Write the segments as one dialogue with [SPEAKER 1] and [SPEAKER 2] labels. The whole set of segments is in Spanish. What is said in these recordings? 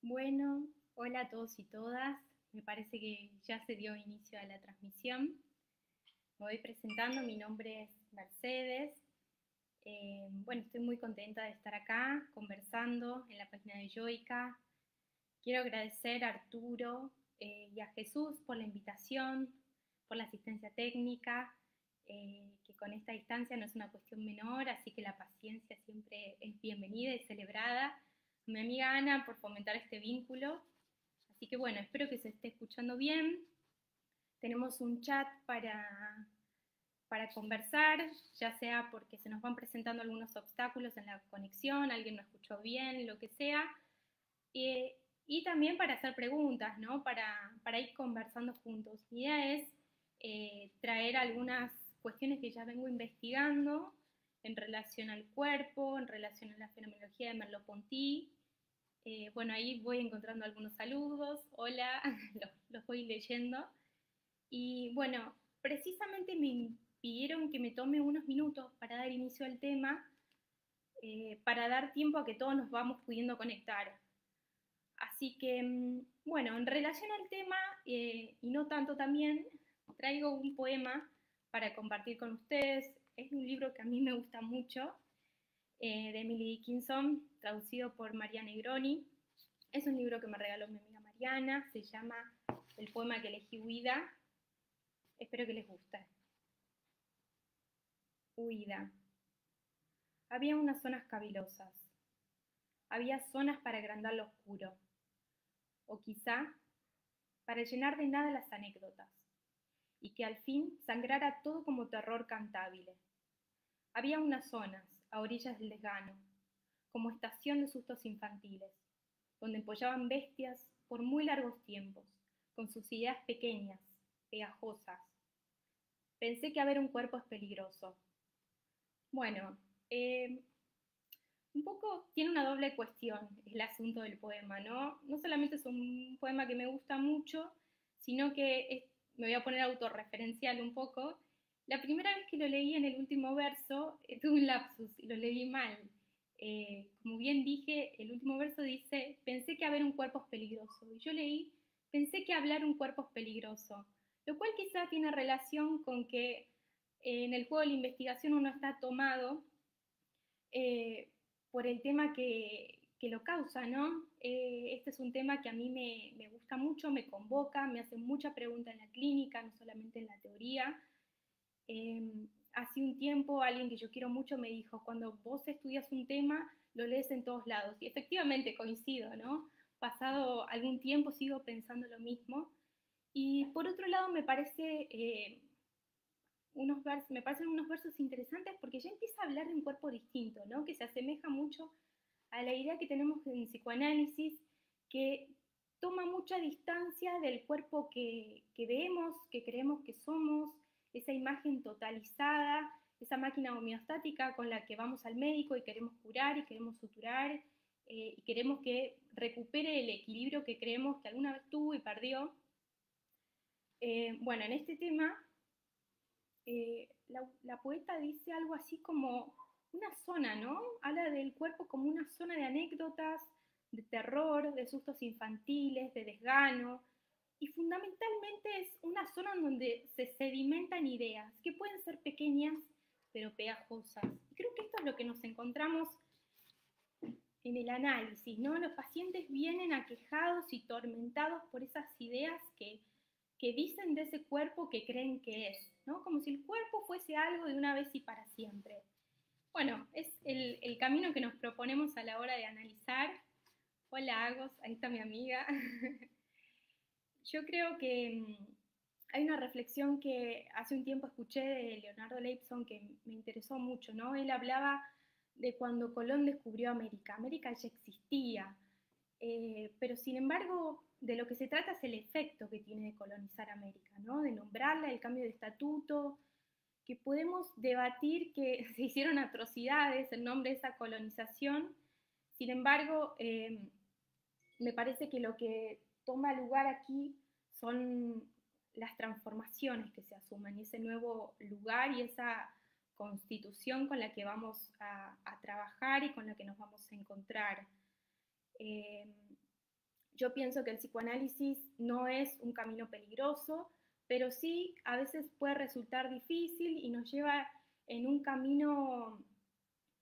[SPEAKER 1] Bueno, hola a todos y todas. Me parece que ya se dio inicio a la transmisión. Me voy presentando, mi nombre es Mercedes. Bueno, estoy muy contenta de estar acá conversando en la página de Yoica. Quiero agradecer a Arturo y a Jesús por la invitación, por la asistencia técnica, que con esta distancia no es una cuestión menor, así que la paciencia siempre es bienvenida y celebrada. A mi amiga Ana por fomentar este vínculo. Así que bueno, espero que se esté escuchando bien. Tenemos un chat para conversar, ya sea porque se nos van presentando algunos obstáculos en la conexión, alguien no escuchó bien, lo que sea. Eh, y también para hacer preguntas, ¿no? Para ir conversando juntos. Mi idea es traer algunas cuestiones que ya vengo investigando en relación al cuerpo, en relación a la fenomenología de Merleau-Ponty. Bueno, ahí voy encontrando algunos saludos, hola, los voy leyendo. Y bueno, precisamente me pidieron que me tome unos minutos para dar inicio al tema, para dar tiempo a que todos nos vamos pudiendo conectar. Así que, bueno, en relación al tema, y no tanto también, traigo un poema para compartir con ustedes. Es un libro que a mí me gusta mucho, de Emily Dickinson, traducido por María Negroni. Es un libro que me regaló mi amiga Mariana, se llama El poema que elegí, Huida. Espero que les guste. Huida. Había unas zonas cavilosas, había zonas para agrandar lo oscuro, o quizá para llenar de nada las anécdotas, y que al fin sangrara todo como terror cantable. Había unas zonas, a orillas del desgano, como estación de sustos infantiles, donde empollaban bestias por muy largos tiempos, con sus ideas pequeñas, pegajosas. Pensé que haber un cuerpo es peligroso. Bueno, un poco tiene una doble cuestión el asunto del poema, ¿no? No solamente es un poema que me gusta mucho, sino que me voy a poner autorreferencial un poco. La primera vez que lo leí en el último verso, tuve un lapsus y lo leí mal. Como bien dije, el último verso dice, pensé que haber un cuerpo es peligroso. Y yo leí, pensé que hablar un cuerpo es peligroso. Lo cual quizá tiene relación con que en el juego de la investigación uno está tomado eh, por el tema que lo causa, ¿no? Este es un tema que a mí me gusta mucho, me convoca, me hace mucha pregunta en la clínica, no solamente en la teoría. Hace un tiempo alguien que yo quiero mucho me dijo, cuando vos estudias un tema, lo lees en todos lados. Y efectivamente coincido, ¿no? Pasado algún tiempo sigo pensando lo mismo. Y por otro lado me parece me parecen unos versos interesantes porque ya empieza a hablar de un cuerpo distinto, ¿no? Que se asemeja mucho a la idea que tenemos en psicoanálisis, que toma mucha distancia del cuerpo que vemos, que creemos que somos, esa imagen totalizada, esa máquina homeostática con la que vamos al médico y queremos curar y queremos suturar y queremos que recupere el equilibrio que creemos que alguna vez tuvo y perdió. Bueno, en este tema la poeta dice algo así como una zona, ¿no? Habla del cuerpo como una zona de anécdotas, de terror, de sustos infantiles, de desgano, y fundamentalmente es una zona en donde se sedimentan ideas, que pueden ser pequeñas, pero pegajosas. Y creo que esto es lo que nos encontramos en el análisis, ¿no? Los pacientes vienen aquejados y tormentados por esas ideas que dicen de ese cuerpo que creen que es, ¿no? Como si el cuerpo fuese algo de una vez y para siempre. Bueno, es el camino que nos proponemos a la hora de analizar. Hola Agos, ahí está mi amiga. Yo creo que hay una reflexión que hace un tiempo escuché de Leonardo Leibson que me interesó mucho, ¿no? Él hablaba de cuando Colón descubrió América. América ya existía, pero sin embargo, de lo que se trata es el efecto que tiene de colonizar América, ¿no? De nombrarla, el cambio de estatuto, que podemos debatir que se hicieron atrocidades en nombre de esa colonización. Sin embargo, me parece que lo que toma lugar aquí son las transformaciones que se asumen y ese nuevo lugar y esa constitución con la que vamos a trabajar y con la que nos vamos a encontrar. Eh, Yo pienso que el psicoanálisis no es un camino peligroso, pero sí a veces puede resultar difícil y nos lleva en un camino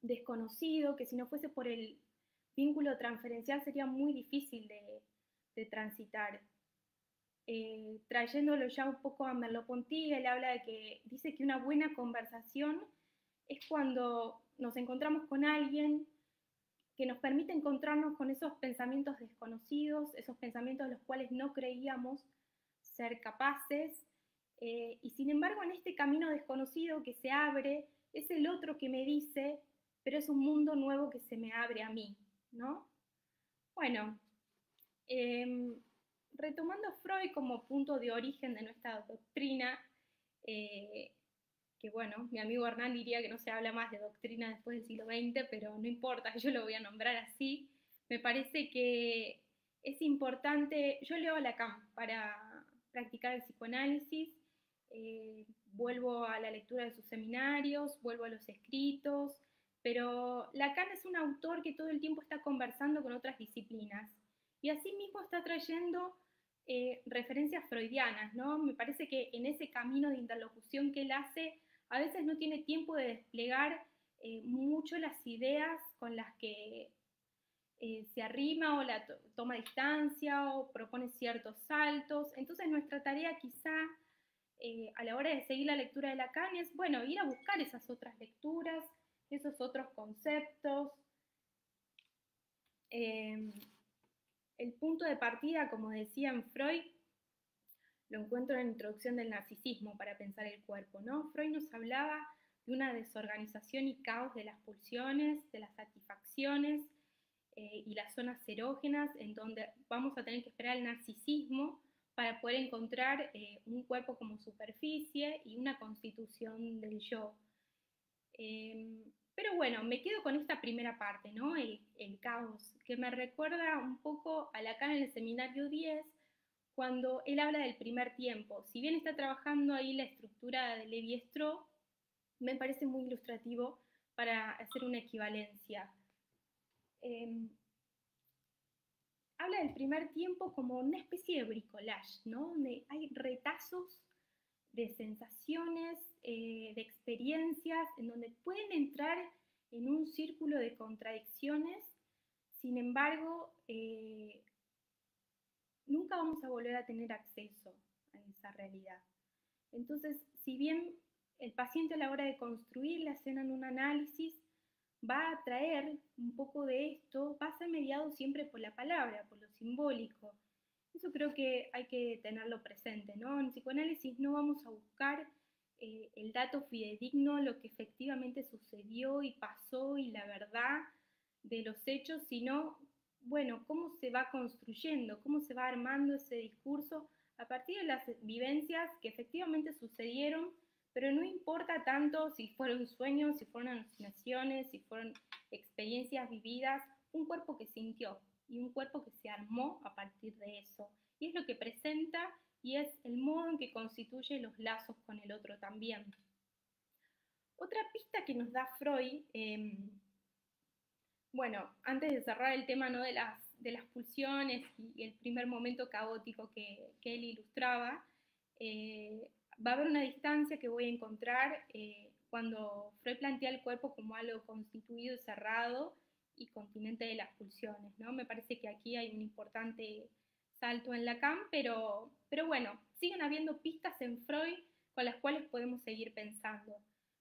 [SPEAKER 1] desconocido que si no fuese por el vínculo transferencial sería muy difícil de transitar. Trayéndolo ya un poco a Merleau-Ponty, él habla de que dice que una buena conversación es cuando nos encontramos con alguien que nos permite encontrarnos con esos pensamientos desconocidos, esos pensamientos de los cuales no creíamos ser capaces, y sin embargo en este camino desconocido que se abre, es el otro que me dice, pero es un mundo nuevo que se me abre a mí, ¿no? Bueno, eh, retomando Freud como punto de origen de nuestra doctrina, eh, que bueno, mi amigo Hernán diría que no se habla más de doctrina después del siglo XX, pero no importa, yo lo voy a nombrar así. Me parece que es importante, yo leo a Lacan para practicar el psicoanálisis, vuelvo a la lectura de sus seminarios, vuelvo a los escritos, pero Lacan es un autor que todo el tiempo está conversando con otras disciplinas y asimismo está trayendo referencias freudianas, ¿no? Me parece que en ese camino de interlocución que él hace, a veces no tiene tiempo de desplegar mucho las ideas con las que se arrima o toma distancia o propone ciertos saltos. Entonces nuestra tarea quizá a la hora de seguir la lectura de Lacan es, bueno, ir a buscar esas otras lecturas, esos otros conceptos. Eh, el punto de partida, como decía en Freud, lo encuentro en la introducción del narcisismo para pensar el cuerpo, ¿no? Freud nos hablaba de una desorganización y caos de las pulsiones, de las satisfacciones y las zonas erógenas, en donde vamos a tener que esperar el narcisismo para poder encontrar un cuerpo como superficie y una constitución del yo. Pero bueno, me quedo con esta primera parte, ¿no? El caos, que me recuerda un poco a Lacan en el seminario 10, cuando él habla del primer tiempo. Si bien está trabajando ahí la estructura de Levi-Strauss, me parece muy ilustrativo para hacer una equivalencia. Eh, Habla del primer tiempo como una especie de bricolage, ¿no? Donde hay retazos de sensaciones, de experiencias, en donde pueden entrar en un círculo de contradicciones, sin embargo, nunca vamos a volver a tener acceso a esa realidad. Entonces, si bien el paciente a la hora de construir la escena en un análisis va a traer un poco de esto, va a ser mediado siempre por la palabra, por lo simbólico. Eso creo que hay que tenerlo presente, ¿no? En psicoanálisis no vamos a buscar el dato fidedigno, lo que efectivamente sucedió y pasó y la verdad de los hechos, sino, bueno, cómo se va construyendo, cómo se va armando ese discurso a partir de las vivencias que efectivamente sucedieron, pero no importa tanto si fueron sueños, si fueron alucinaciones, si fueron experiencias vividas, un cuerpo que sintió y un cuerpo que se armó a partir de eso. Y es lo que presenta y es el modo en que constituye los lazos con el otro también. Otra pista que nos da Freud, bueno, antes de cerrar el tema, ¿no?, de las pulsiones y el primer momento caótico que él ilustraba, va a haber una distancia que voy a encontrar cuando Freud plantea el cuerpo como algo constituido, cerrado y continente de las pulsiones, ¿no? Me parece que aquí hay un importante salto en Lacan, pero bueno, siguen habiendo pistas en Freud con las cuales podemos seguir pensando.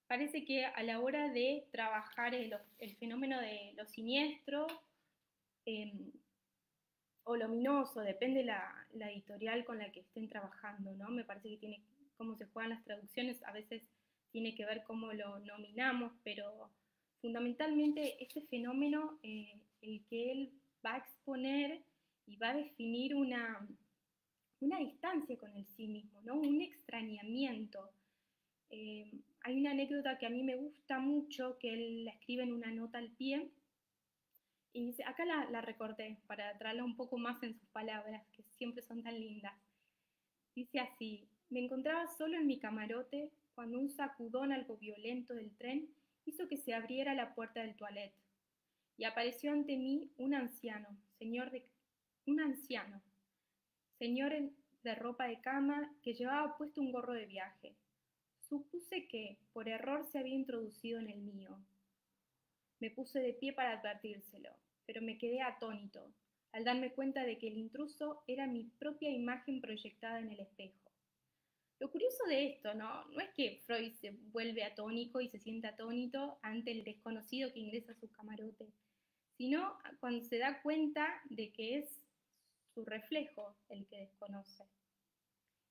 [SPEAKER 1] Parece que a la hora de trabajar el fenómeno de lo siniestro eh, o luminoso, depende la editorial con la que estén trabajando, ¿no? Me parece que tiene cómo se juegan las traducciones, a veces tiene que ver cómo lo nominamos, pero fundamentalmente este fenómeno, el que él va a exponer y va a definir una distancia con el sí mismo, ¿no? Un extrañamiento. Hay una anécdota que a mí me gusta mucho, que él la escribe en una nota al pie, y dice, acá la recorté para traerla un poco más en sus palabras, que siempre son tan lindas. Dice así, me encontraba solo en mi camarote cuando un sacudón algo violento del tren hizo que se abriera la puerta del toilette y apareció ante mí un anciano, un anciano, señor de ropa de cama que llevaba puesto un gorro de viaje. Supuse que, por error, se había introducido en el mío. Me puse de pie para advertírselo, pero me quedé atónito al darme cuenta de que el intruso era mi propia imagen proyectada en el espejo. Lo curioso de esto, no es que Freud se vuelve atónico y se siente atónito ante el desconocido que ingresa a su camarote, sino cuando se da cuenta de que es su reflejo el que desconoce.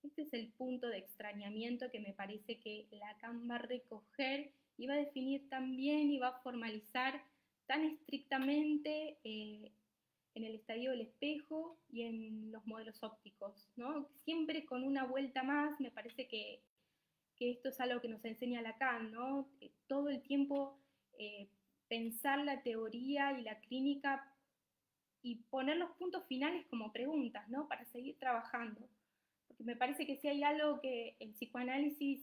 [SPEAKER 1] Este es el punto de extrañamiento que me parece que Lacan va a recoger y va a definir también y va a formalizar tan estrictamente en el estadio del espejo y en los modelos ópticos, ¿no? Siempre con una vuelta más. Me parece que esto es algo que nos enseña Lacan, ¿no? Todo el tiempo pensar la teoría y la clínica y poner los puntos finales como preguntas, ¿no? Para seguir trabajando. Porque me parece que si hay algo que el psicoanálisis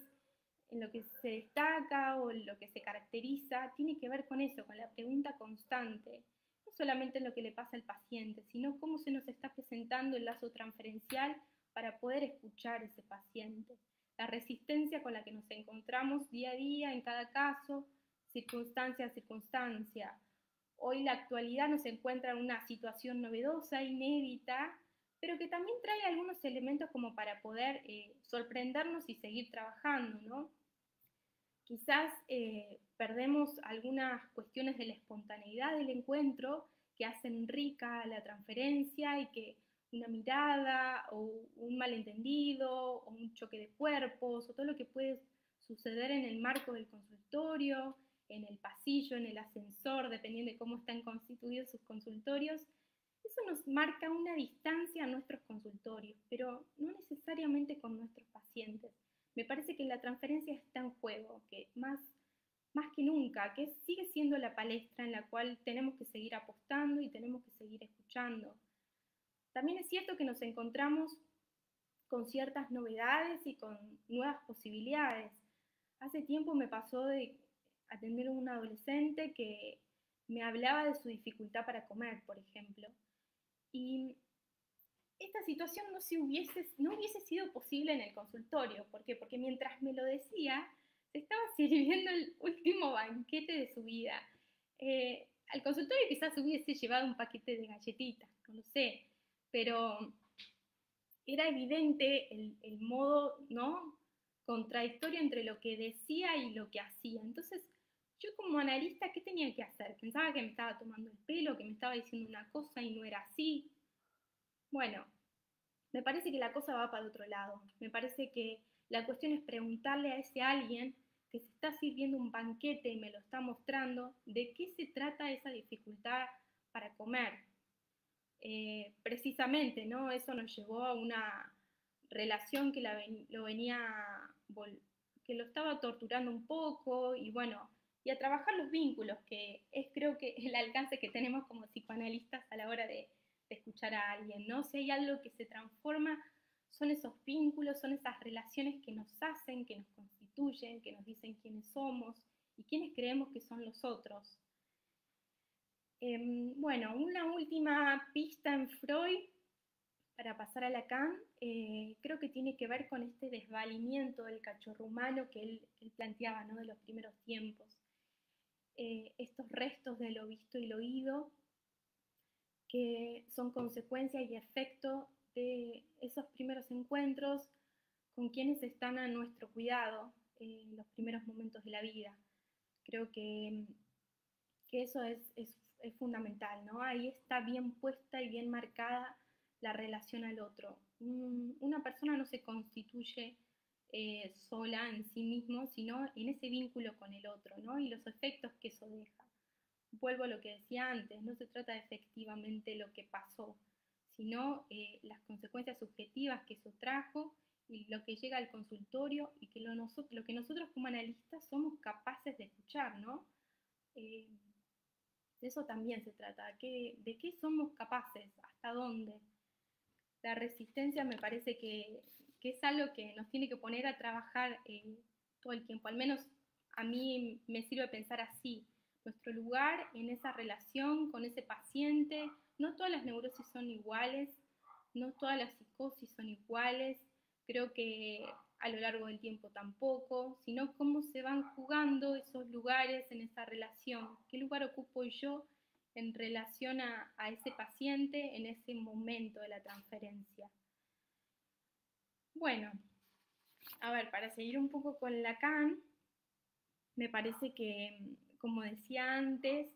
[SPEAKER 1] en lo que se destaca o en lo que se caracteriza, tiene que ver con eso, con la pregunta constante. No solamente en lo que le pasa al paciente, sino cómo se nos está presentando el lazo transferencial para poder escuchar a ese paciente. La resistencia con la que nos encontramos día a día en cada caso, circunstancia a circunstancia. Hoy la actualidad nos encuentra en una situación novedosa, inédita, pero que también trae algunos elementos como para poder sorprendernos y seguir trabajando, ¿no? Quizás perdemos algunas cuestiones de la espontaneidad del encuentro que hacen rica la transferencia y que una mirada o un malentendido o un choque de cuerpos o todo lo que puede suceder en el marco del consultorio, en el pasillo, en el ascensor, dependiendo de cómo están constituidos sus consultorios, eso nos marca una distancia a nuestros consultorios, pero no necesariamente con nuestros pacientes. Me parece que la transferencia está en juego, que más que nunca, que sigue siendo la palestra en la cual tenemos que seguir apostando y tenemos que seguir escuchando. También es cierto que nos encontramos con ciertas novedades y con nuevas posibilidades. Hace tiempo me pasó de atender a un adolescente que me hablaba de su dificultad para comer, por ejemplo. Y esta situación no hubiese sido posible en el consultorio. ¿Por qué? Porque mientras me lo decía, se estaba sirviendo el último banquete de su vida. Al consultorio quizás hubiese llevado un paquete de galletitas, no lo sé, pero era evidente el modo, ¿no?, contradictorio entre lo que decía y lo que hacía. Entonces, yo como analista, ¿qué tenía que hacer? Pensaba que me estaba tomando el pelo, que me estaba diciendo una cosa y no era así. Bueno, me parece que la cosa va para otro lado. Me parece que la cuestión es preguntarle a ese alguien que se está sirviendo un banquete y me lo está mostrando, de qué se trata esa dificultad para comer. Precisamente, ¿no? Eso nos llevó a una relación que que lo estaba torturando un poco y bueno, y a trabajar los vínculos, que es creo que el alcance que tenemos como psicoanalistas a la hora de escuchar a alguien, ¿no? Si hay algo que se transforma, son esos vínculos, son esas relaciones que nos hacen, que nos constituyen, que nos dicen quiénes somos y quiénes creemos que son los otros. Bueno, una última pista en Freud para pasar a Lacan, creo que tiene que ver con este desvalimiento del cachorro humano que él planteaba, ¿no?, de los primeros tiempos. Estos restos de lo visto y lo oído, que son consecuencia y efecto de esos primeros encuentros con quienes están a nuestro cuidado en los primeros momentos de la vida. Creo que eso es fundamental, ¿no? Ahí está bien puesta y bien marcada la relación al otro. Una persona no se constituye sola en sí mismo, sino en ese vínculo con el otro, ¿no? Y los efectos que eso deja. Vuelvo a lo que decía antes, no se trata de efectivamente lo que pasó, sino las consecuencias subjetivas que eso trajo y lo que llega al consultorio y que lo que nosotros como analistas somos capaces de escuchar, ¿no? De eso también se trata, de qué somos capaces, hasta dónde. La resistencia me parece que es algo que nos tiene que poner a trabajar todo el tiempo, al menos a mí me sirve pensar así, nuestro lugar en esa relación con ese paciente, no todas las neurosis son iguales, no todas las psicosis son iguales, creo que a lo largo del tiempo tampoco, sino cómo se van jugando esos lugares en esa relación, qué lugar ocupo yo en relación a ese paciente en ese momento de la transferencia. Bueno, a ver, para seguir un poco con Lacan, me parece que, como decía antes,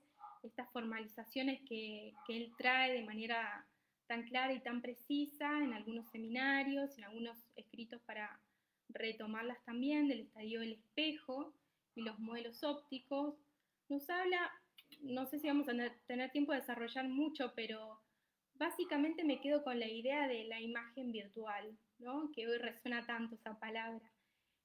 [SPEAKER 1] estas formalizaciones que él trae de manera tan clara y tan precisa en algunos seminarios, en algunos escritos para retomarlas también, del estadio del espejo y los modelos ópticos, nos habla, no sé si vamos a tener tiempo de desarrollar mucho, pero básicamente me quedo con la idea de la imagen virtual, ¿no? Que hoy resuena tanto esa palabra.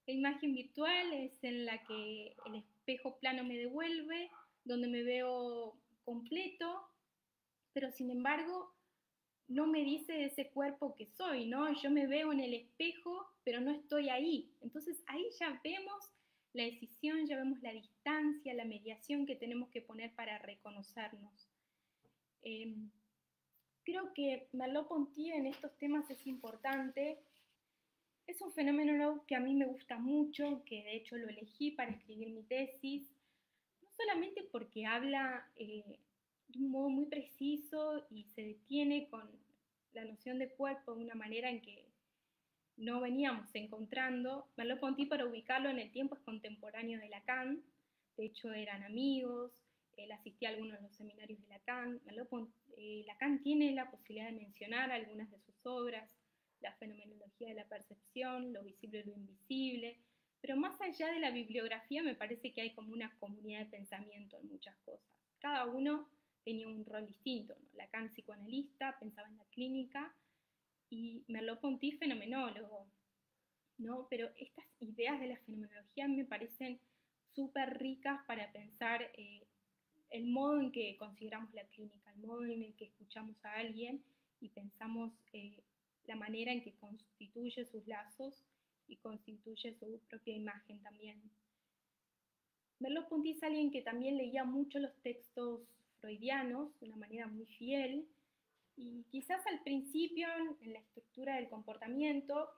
[SPEAKER 1] La imagen virtual es en la que el espejo plano me devuelve, donde me veo completo, pero sin embargo no me dice de ese cuerpo que soy, ¿no? Yo me veo en el espejo, pero no estoy ahí. Entonces ahí ya vemos la decisión, ya vemos la distancia, la mediación que tenemos que poner para reconocernos. Creo que Merleau-Ponty en estos temas es importante. Es un fenómeno que a mí me gusta mucho, que de hecho lo elegí para escribir mi tesis, no solamente porque habla de un modo muy preciso y se detiene con la noción de cuerpo de una manera en que no veníamos encontrando. Merleau-Ponty, para ubicarlo en el tiempo, es contemporáneo de Lacan, de hecho eran amigos, él asistía a algunos de los seminarios de Lacan. Lacan tiene la posibilidad de mencionar algunas de sus obras, la fenomenología de la percepción, lo visible y lo invisible, pero más allá de la bibliografía me parece que hay como una comunidad de pensamiento en muchas cosas. Cada uno tenía un rol distinto, ¿no? Lacan psicoanalista, pensaba en la clínica, y Merleau-Ponty fenomenólogo, ¿no? Pero estas ideas de la fenomenología me parecen súper ricas para pensar el modo en que consideramos la clínica, el modo en el que escuchamos a alguien y pensamos la manera en que constituye sus lazos y constituye su propia imagen también. Merleau-Ponty es alguien que también leía mucho los textos freudianos de una manera muy fiel, y quizás al principio, en la estructura del comportamiento,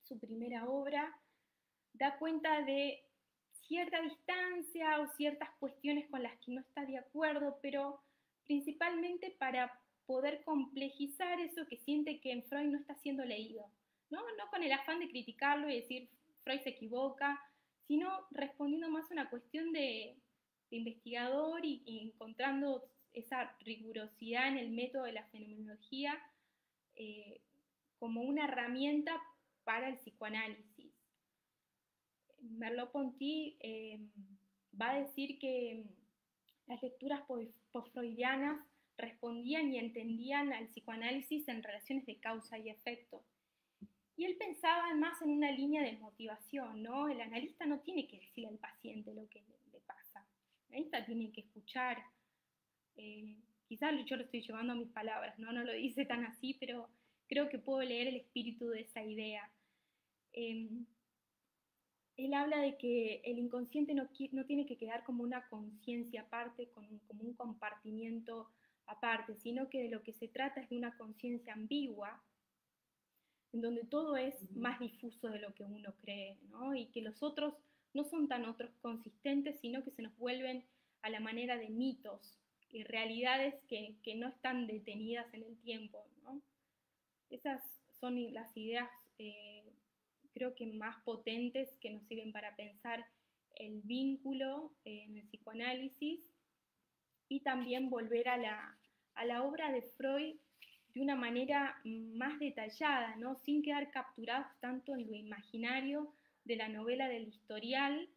[SPEAKER 1] su primera obra, da cuenta de cierta distancia o ciertas cuestiones con las que no está de acuerdo, pero principalmente para poder complejizar eso que siente que en Freud no está siendo leído, ¿no? No con el afán de criticarlo y decir Freud se equivoca, sino respondiendo más a una cuestión de investigador y encontrando esa rigurosidad en el método de la fenomenología eh, como una herramienta para el psicoanálisis. Merleau-Ponty va a decir que las lecturas post-freudianas respondían y entendían al psicoanálisis en relaciones de causa y efecto. Y él pensaba más en una línea de motivación, ¿no? El analista no tiene que decirle al paciente lo que le pasa. El analista tiene que escuchar. Quizás yo lo estoy llevando a mis palabras, ¿no? No lo dice tan así, pero creo que puedo leer el espíritu de esa idea. Él habla de que el inconsciente no tiene que quedar como una conciencia aparte, como un compartimiento aparte, sino que de lo que se trata es de una conciencia ambigua, en donde todo es más difuso de lo que uno cree, ¿no? Y que los otros no son tan otros consistentes, sino que se nos vuelven a la manera de mitos y realidades que no están detenidas en el tiempo, ¿no? Esas son las ideas creo que más potentes que nos sirven para pensar el vínculo en el psicoanálisis, y también volver a la obra de Freud de una manera más detallada, ¿no? Sin quedar capturados tanto en lo imaginario de la novela del historial.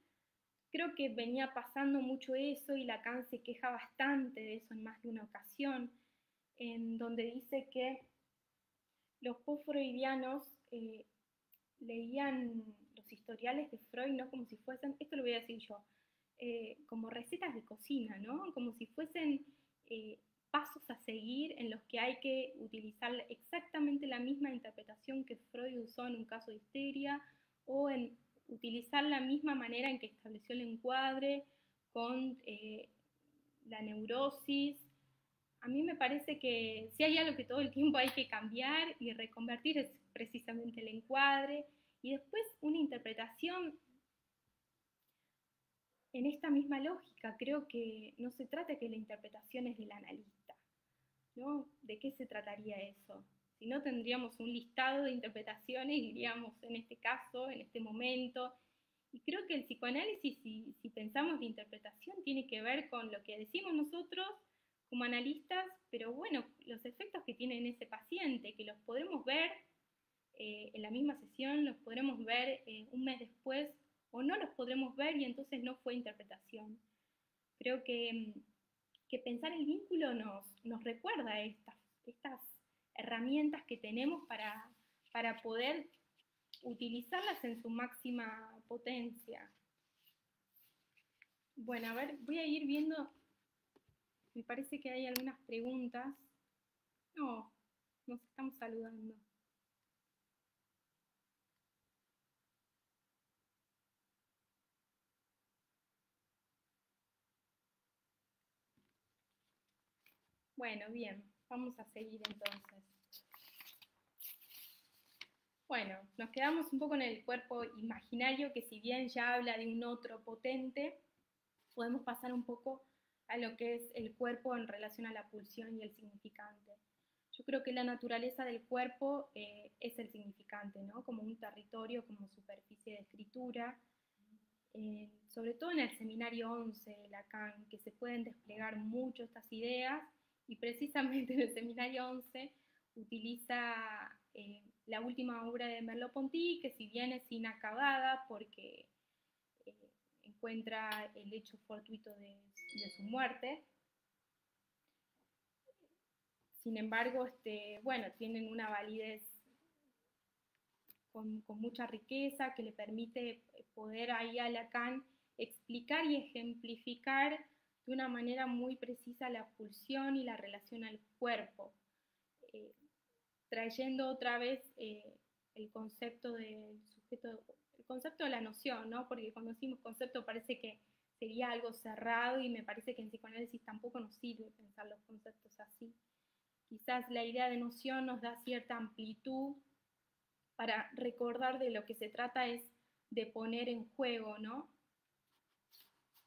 [SPEAKER 1] Creo que venía pasando mucho eso y Lacan se queja bastante de eso en más de una ocasión, en donde dice que los post-freudianos leían los historiales de Freud, ¿no? Como si fuesen, esto lo voy a decir yo, como recetas de cocina, ¿no? Como si fuesen pasos a seguir en los que hay que utilizar exactamente la misma interpretación que Freud usó en un caso de histeria, o en utilizar la misma manera en que estableció el encuadre con la neurosis. a mí me parece que si hay algo que todo el tiempo hay que cambiar y reconvertir es precisamente el encuadre y después una interpretación en esta misma lógica. Creo que no se trata que la interpretación es del analista, ¿no? ¿De qué se trataría eso? Si no, tendríamos un listado de interpretaciones y diríamos en este caso, en este momento. Y creo que el psicoanálisis, si pensamos de interpretación, tiene que ver con lo que decimos nosotros como analistas, pero bueno, los efectos que tiene en ese paciente, que los podremos ver en la misma sesión, los podremos ver un mes después, o no los podremos ver y entonces no fue interpretación. Creo que pensar el vínculo nos recuerda estas herramientas que tenemos para poder utilizarlas en su máxima potencia. Bueno, a ver, voy a ir viendo, me parece que hay algunas preguntas. No, nos estamos saludando. Bueno, bien, vamos a seguir entonces. Bueno, nos quedamos un poco en el cuerpo imaginario, que si bien ya habla de un otro potente, podemos pasar un poco a lo que es el cuerpo en relación a la pulsión y el significante. Yo creo que la naturaleza del cuerpo es el significante, ¿no? Como un territorio, como superficie de escritura, sobre todo en el seminario 11 de Lacan, que se pueden desplegar mucho estas ideas, y precisamente en el seminario 11 utiliza la última obra de Merleau-Ponty, que si bien es inacabada porque encuentra el hecho fortuito de su muerte, sin embargo, bueno, tienen una validez con mucha riqueza que le permite poder ahí a Lacan explicar y ejemplificar de una manera muy precisa la pulsión y la relación al cuerpo, eh, trayendo otra vez el concepto del sujeto, el concepto de la noción, ¿no? Porque cuando decimos concepto parece que sería algo cerrado y me parece que en psicoanálisis tampoco nos sirve pensar los conceptos así. Quizás la idea de noción nos da cierta amplitud para recordar de lo que se trata es de poner en juego, ¿no?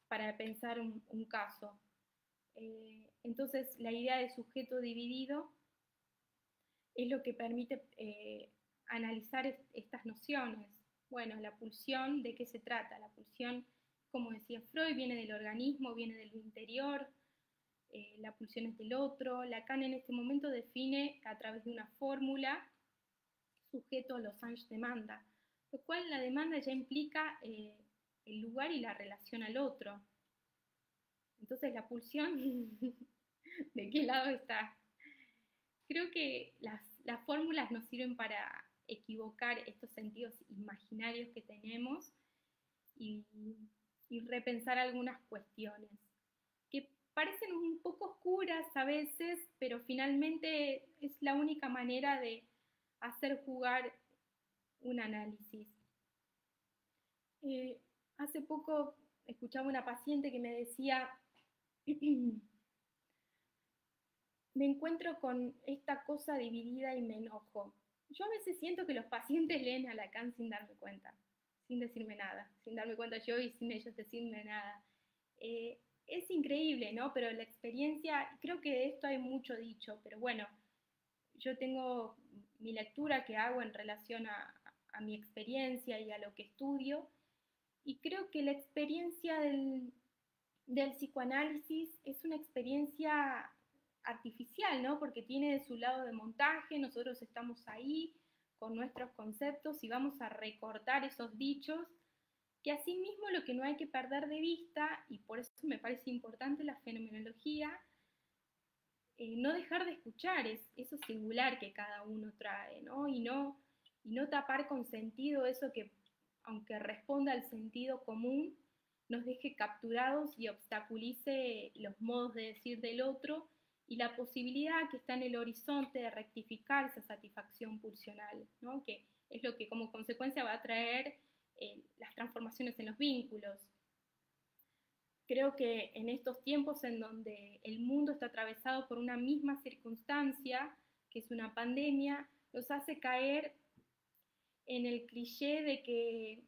[SPEAKER 1] Para pensar un caso. Entonces, la idea de sujeto dividido es lo que permite analizar estas nociones. Bueno, la pulsión, ¿de qué se trata? La pulsión, como decía Freud, viene del organismo, viene del interior, la pulsión es del otro. Lacan en este momento define a través de una fórmula sujeto a los Ange demanda, lo cual la demanda ya implica el lugar y la relación al otro. Entonces la pulsión, ¿de qué lado está? Creo que las fórmulas nos sirven para equivocar estos sentidos imaginarios que tenemos y, y repensar algunas cuestiones que parecen un poco oscuras a veces, pero finalmente es la única manera de hacer jugar un análisis. Hace poco escuchaba una paciente que me decía, me encuentro con esta cosa dividida y me enojo. Yo a veces siento que los pacientes leen a Lacan sin darme cuenta, sin decirme nada, sin darme cuenta yo y sin ellos decirme nada. Es increíble, ¿no? Pero la experiencia, creo que de esto hay mucho dicho, pero bueno, yo tengo mi lectura que hago en relación a mi experiencia y a lo que estudio, y creo que la experiencia del psicoanálisis es una experiencia artificial, ¿no? Porque tiene de su lado de montaje, nosotros estamos ahí con nuestros conceptos y vamos a recortar esos dichos, que asimismo lo que no hay que perder de vista, y por eso me parece importante la fenomenología, no dejar de escuchar eso singular que cada uno trae, ¿no? Y no tapar con sentido eso que, aunque responda al sentido común, nos deje capturados y obstaculice los modos de decir del otro y la posibilidad que está en el horizonte de rectificar esa satisfacción pulsional, ¿no? Que es lo que como consecuencia va a traer las transformaciones en los vínculos. Creo que en estos tiempos en donde el mundo está atravesado por una misma circunstancia, que es una pandemia, nos hace caer en el cliché de que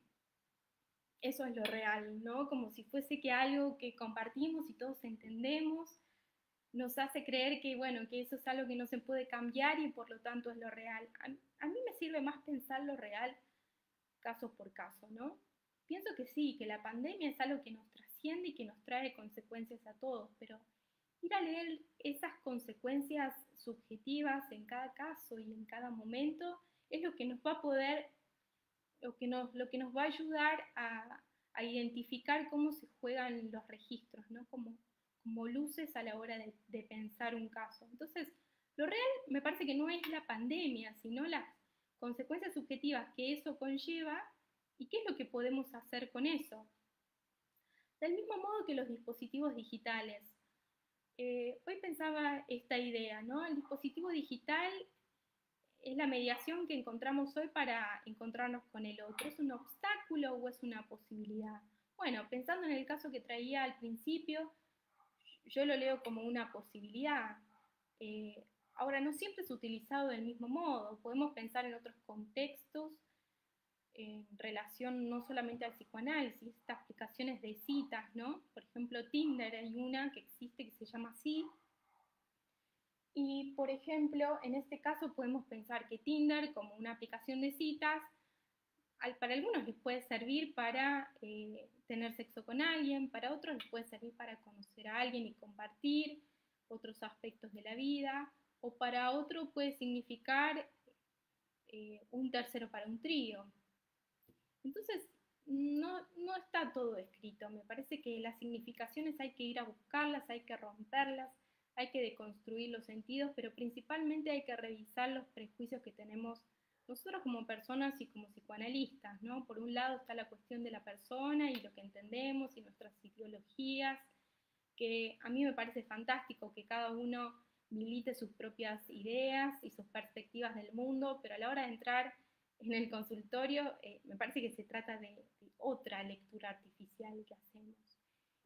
[SPEAKER 1] eso es lo real, ¿no? Como si fuese que algo que compartimos y todos entendemos, nos hace creer que, bueno, que eso es algo que no se puede cambiar y por lo tanto es lo real. A mí me sirve más pensar lo real caso por caso, ¿no? Pienso que sí, que la pandemia es algo que nos trasciende y que nos trae consecuencias a todos, pero ir a leer esas consecuencias subjetivas en cada caso y en cada momento es lo que nos va a poder, lo que nos va a ayudar a identificar cómo se juegan los registros, ¿no? Como luces a la hora de pensar un caso. Entonces, lo real me parece que no es la pandemia, sino las consecuencias subjetivas que eso conlleva y qué es lo que podemos hacer con eso. Del mismo modo que los dispositivos digitales. Hoy pensaba esta idea, ¿no? El dispositivo digital es la mediación que encontramos hoy para encontrarnos con el otro. ¿Es un obstáculo o es una posibilidad? Bueno, pensando en el caso que traía al principio, yo lo leo como una posibilidad. Eh, Ahora, no siempre es utilizado del mismo modo. Podemos pensar en otros contextos en relación no solamente al psicoanálisis, estas aplicaciones de citas, ¿no? Por ejemplo, Tinder, hay una que existe que se llama así. Y, por ejemplo, en este caso podemos pensar que Tinder, como una aplicación de citas, para algunos les puede servir para tener sexo con alguien, para otros les puede servir para conocer a alguien y compartir otros aspectos de la vida, o para otro puede significar un tercero para un trío. Entonces, no está todo escrito. Me parece que las significaciones hay que ir a buscarlas, hay que romperlas, hay que deconstruir los sentidos, pero principalmente hay que revisar los prejuicios que tenemos nosotros como personas y como psicoanalistas, ¿no? Por un lado está la cuestión de la persona y lo que entendemos y nuestras ideologías, que a mí me parece fantástico que cada uno milite sus propias ideas y sus perspectivas del mundo, pero a la hora de entrar en el consultorio me parece que se trata de otra lectura artificial que hacemos.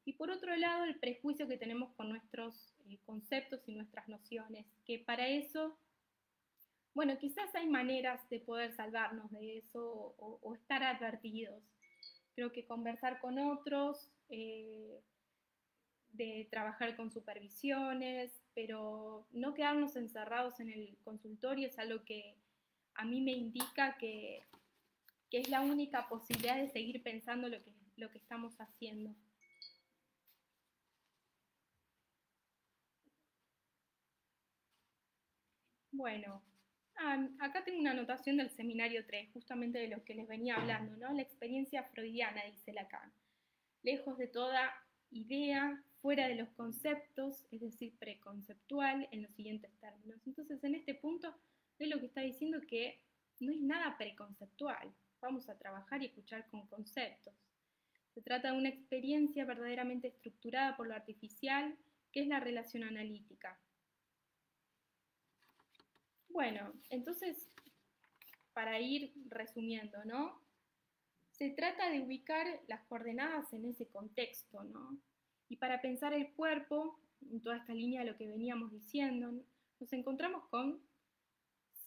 [SPEAKER 1] Y por otro lado, el prejuicio que tenemos con nuestros conceptos y nuestras nociones, que para eso, bueno, quizás hay maneras de poder salvarnos de eso o estar advertidos. Creo que conversar con otros, de trabajar con supervisiones, pero no quedarnos encerrados en el consultorio es algo que a mí me indica que es la única posibilidad de seguir pensando lo que estamos haciendo. Bueno, acá tengo una anotación del seminario 3, justamente de lo que les venía hablando, ¿no? La experiencia freudiana, dice Lacan. Lejos de toda idea, fuera de los conceptos, es decir, preconceptual, en los siguientes términos. Entonces, en este punto, es lo que está diciendo que no es nada preconceptual. Vamos a trabajar y escuchar con conceptos. Se trata de una experiencia verdaderamente estructurada por lo artificial, que es la relación analítica. Bueno, entonces, para ir resumiendo, ¿no? Se trata de ubicar las coordenadas en ese contexto, ¿no? Y para pensar el cuerpo, en toda esta línea de lo que veníamos diciendo, nos encontramos con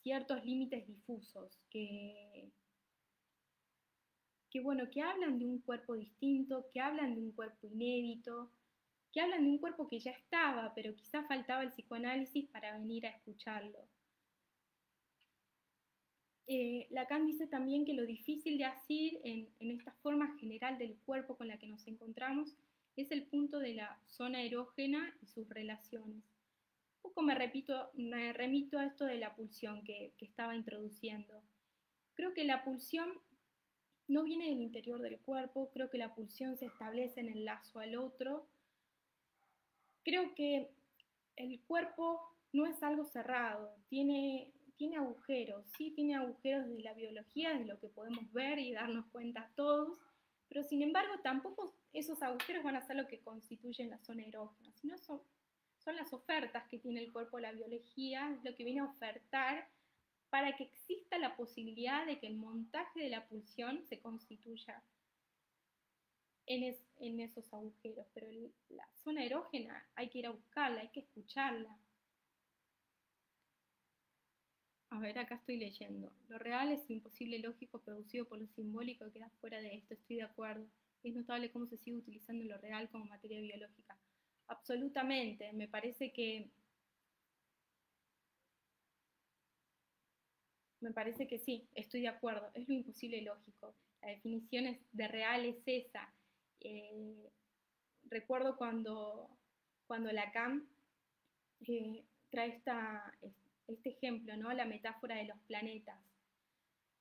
[SPEAKER 1] ciertos límites difusos bueno, que hablan de un cuerpo distinto, que hablan de un cuerpo inédito, que hablan de un cuerpo que ya estaba, pero quizá faltaba el psicoanálisis para venir a escucharlo. Lacan dice también que lo difícil de asir en esta forma general del cuerpo con la que nos encontramos es el punto de la zona erógena y sus relaciones. Un poco me remito a esto de la pulsión que estaba introduciendo. Creo que la pulsión no viene del interior del cuerpo, creo que la pulsión se establece en el lazo al otro. Creo que el cuerpo no es algo cerrado, tiene agujeros, sí tiene agujeros de la biología, de lo que podemos ver y darnos cuenta todos, pero sin embargo tampoco esos agujeros van a ser lo que constituyen la zona erógena, sino son las ofertas que tiene el cuerpo, la biología, es lo que viene a ofertar para que exista la posibilidad de que el montaje de la pulsión se constituya. en esos agujeros, pero la zona erógena hay que ir a buscarla, hay que escucharla. A ver, acá estoy leyendo. Lo real es imposible lógico producido por lo simbólico que queda fuera de esto, estoy de acuerdo. Es notable cómo se sigue utilizando lo real como materia biológica. Absolutamente, me parece que sí, estoy de acuerdo. Es lo imposible lógico. La definición de real es esa. Eh, recuerdo cuando Lacan trae este ejemplo, ¿no? La metáfora de los planetas.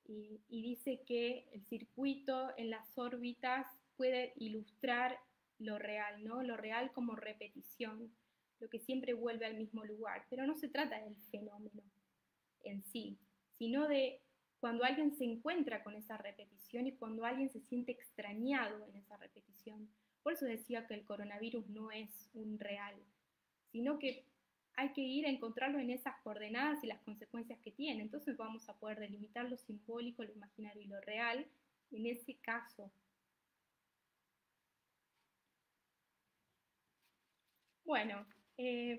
[SPEAKER 1] Y dice que el circuito en las órbitas puede ilustrar lo real, ¿no? Lo real como repetición, lo que siempre vuelve al mismo lugar. Pero no se trata del fenómeno en sí, sino de cuando alguien se encuentra con esa repetición y cuando alguien se siente extrañado en esa repetición. Por eso decía que el coronavirus no es un real, sino que hay que ir a encontrarlo en esas coordenadas y las consecuencias que tiene. Entonces vamos a poder delimitar lo simbólico, lo imaginario y lo real en ese caso. Bueno,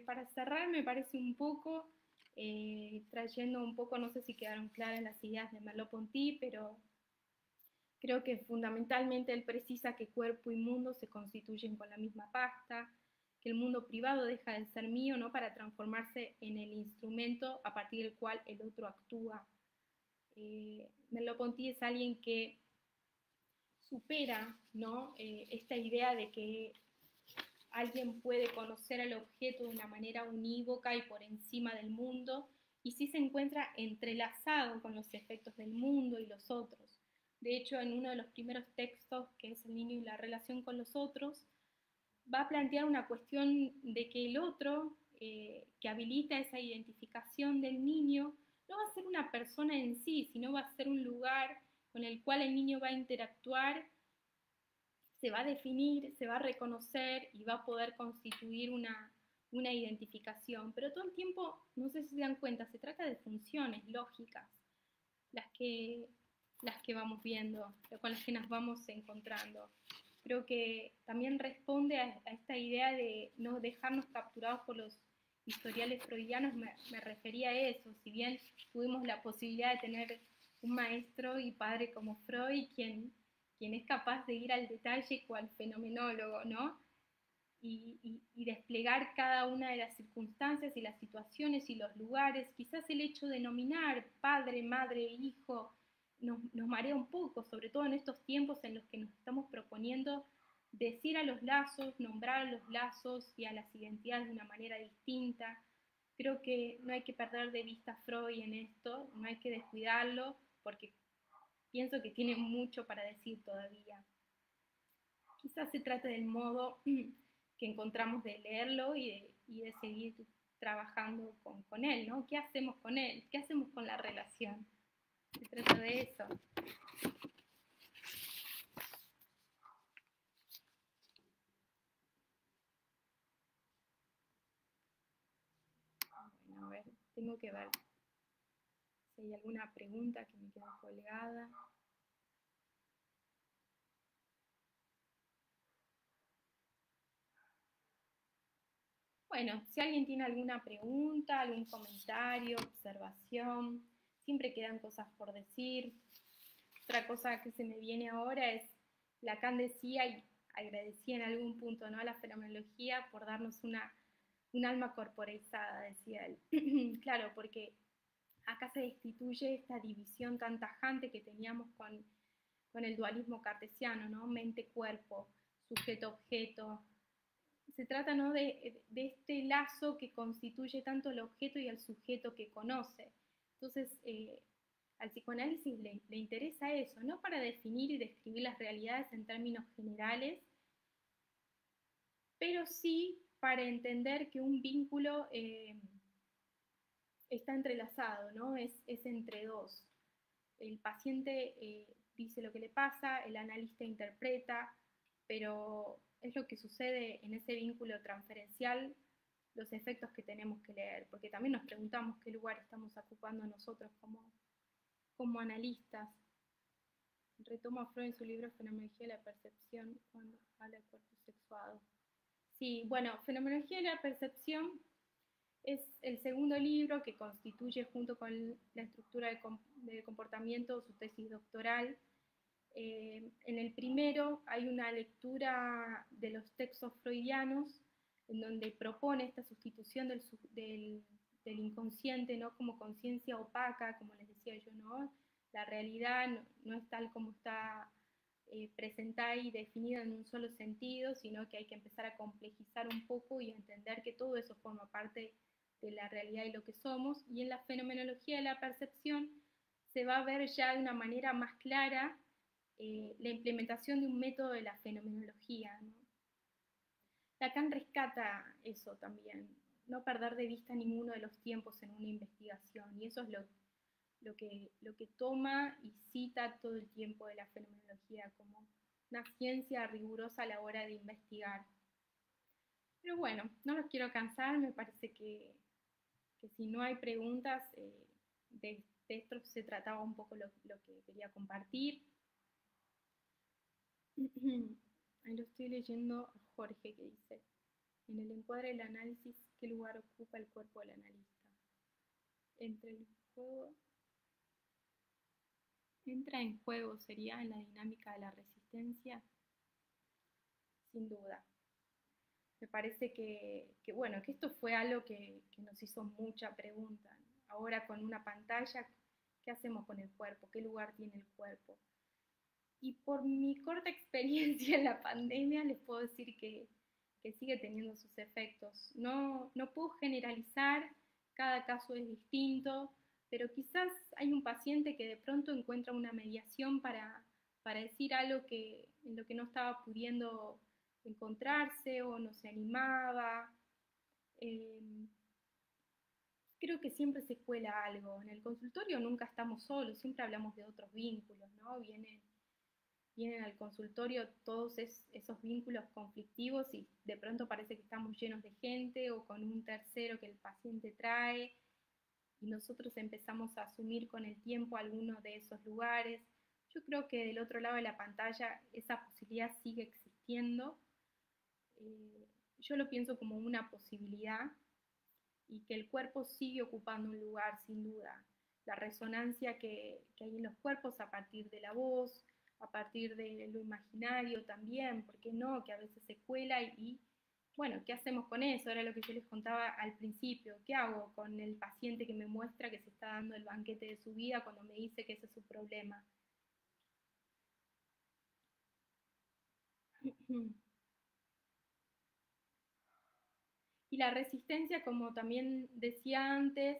[SPEAKER 1] para cerrar me parece un poco, trayendo un poco, no sé si quedaron claras las ideas de Merleau-Ponty, pero creo que fundamentalmente él precisa que cuerpo y mundo se constituyen con la misma pasta, que el mundo privado deja de ser mío, ¿no? Para transformarse en el instrumento a partir del cual el otro actúa. Merleau-Ponty es alguien que supera, ¿no? Esta idea de que alguien puede conocer al objeto de una manera unívoca y por encima del mundo, y sí se encuentra entrelazado con los efectos del mundo y los otros. De hecho, en uno de los primeros textos, que es El niño y la relación con los otros, va a plantear una cuestión de que el otro, que habilita esa identificación del niño, no va a ser una persona en sí, sino va a ser un lugar con el cual el niño va a interactuar, se va a definir, se va a reconocer y va a poder constituir una identificación. Pero todo el tiempo, no sé si se dan cuenta, se trata de funciones lógicas, las que, las que vamos viendo, con las que nos vamos encontrando. Creo que también responde a esta idea de no dejarnos capturados por los historiales freudianos. Me refería a eso, si bien tuvimos la posibilidad de tener un maestro y padre como Freud, quien es capaz de ir al detalle cual fenomenólogo, ¿no? Y desplegar cada una de las circunstancias y las situaciones y los lugares. Quizás el hecho de nominar padre, madre, hijo nos marea un poco, sobre todo en estos tiempos en los que nos estamos proponiendo decir a los lazos, nombrar a los lazos y a las identidades de una manera distinta. Creo que no hay que perder de vista a Freud en esto, no hay que descuidarlo, porque pienso que tiene mucho para decir todavía. Quizás se trate del modo que encontramos de leerlo y de seguir trabajando con él, ¿no? ¿Qué hacemos con él? ¿Qué hacemos con la relación? Se trata de eso. Bueno, a ver, tengo que ver si hay alguna pregunta que me quedó colgada. Bueno, si alguien tiene alguna pregunta, algún comentario, observación, siempre quedan cosas por decir. Otra cosa que se me viene ahora es, Lacan decía y agradecía en algún punto, ¿no?, a la fenomenología por darnos un alma corporeizada, decía él. Claro, porque acá se destituye esta división tan tajante que teníamos con el dualismo cartesiano, ¿no? Mente-cuerpo, sujeto-objeto. Se trata, ¿no?, de este lazo que constituye tanto el objeto y el sujeto que conoce. Entonces, al psicoanálisis le interesa eso, no para definir y describir las realidades en términos generales, pero sí para entender que un vínculo está entrelazado, ¿no? Es entre dos. El paciente dice lo que le pasa, el analista interpreta, pero es lo que sucede en ese vínculo transferencial, los efectos que tenemos que leer, porque también nos preguntamos qué lugar estamos ocupando nosotros como analistas retoma Freud en su libro Fenomenología de la Percepción cuando habla de cuerpo sexuado. Sí, bueno, Fenomenología de la Percepción es el segundo libro que constituye junto con la estructura de comportamiento su tesis doctoral. En el primero hay una lectura de los textos freudianos en donde propone esta sustitución del inconsciente, ¿no? Como conciencia opaca, como les decía yo, ¿no? La realidad no es tal como está presentada y definida en un solo sentido, sino que hay que empezar a complejizar un poco y a entender que todo eso forma parte de la realidad y lo que somos. Y en la fenomenología de la percepción se va a ver ya de una manera más clara la implementación de un método de la fenomenología, ¿no? Lacan rescata eso también, no perder de vista ninguno de los tiempos en una investigación, y eso es lo que toma y cita todo el tiempo de la fenomenología como una ciencia rigurosa a la hora de investigar. Pero bueno, no los quiero cansar, me parece que si no hay preguntas, de esto se trataba un poco lo que quería compartir. Ahí lo estoy leyendo a Jorge que dice, en el encuadre del análisis, ¿qué lugar ocupa el cuerpo del analista? Entre el juego, entra en juego, sería en la dinámica de la resistencia, sin duda. Me parece bueno, que esto fue algo que nos hizo mucha pregunta, ¿no? Ahora con una pantalla, ¿qué hacemos con el cuerpo? ¿Qué lugar tiene el cuerpo? Y por mi corta experiencia en la pandemia les puedo decir que sigue teniendo sus efectos. No puedo generalizar, cada caso es distinto, pero quizás hay un paciente que de pronto encuentra una mediación para decir algo en lo que no estaba pudiendo encontrarse o no se animaba. Eh, Creo que siempre se cuela algo. En el consultorio nunca estamos solos, siempre hablamos de otros vínculos, ¿no? Vienen al consultorio todos esos vínculos conflictivos y de pronto parece que estamos llenos de gente o con un tercero que el paciente trae y nosotros empezamos a asumir con el tiempo algunos de esos lugares. Yo creo que del otro lado de la pantalla esa posibilidad sigue existiendo. Yo lo pienso como una posibilidad y que el cuerpo sigue ocupando un lugar sin duda. La resonancia que hay en los cuerpos a partir de la voz, a partir de lo imaginario también, ¿por qué no? Que a veces se cuela bueno, ¿qué hacemos con eso? Era lo que yo les contaba al principio. ¿Qué hago con el paciente que me muestra que se está dando el banquete de su vida cuando me dice que ese es su problema? Y la resistencia, como también decía antes,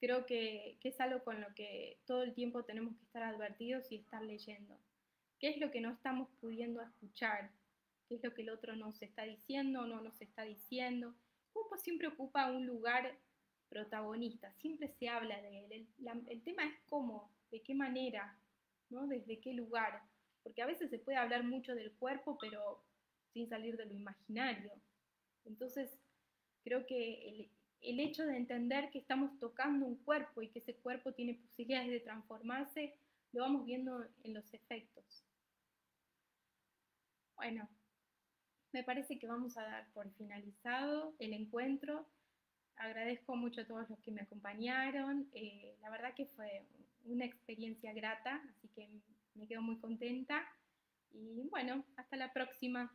[SPEAKER 1] creo que es algo con lo que todo el tiempo tenemos que estar advertidos y estar leyendo. ¿Qué es lo que no estamos pudiendo escuchar? ¿Qué es lo que el otro nos está diciendo o no nos está diciendo? Cupo siempre ocupa un lugar protagonista, siempre se habla de él. El tema es cómo, de qué manera, ¿no? Desde qué lugar. Porque a veces se puede hablar mucho del cuerpo, pero sin salir de lo imaginario. Entonces, creo que el hecho de entender que estamos tocando un cuerpo y que ese cuerpo tiene posibilidades de transformarse, lo vamos viendo en los efectos. Bueno, me parece que vamos a dar por finalizado el encuentro. Agradezco mucho a todos los que me acompañaron. La verdad que fue una experiencia grata, así que me quedo muy contenta. Y bueno, hasta la próxima.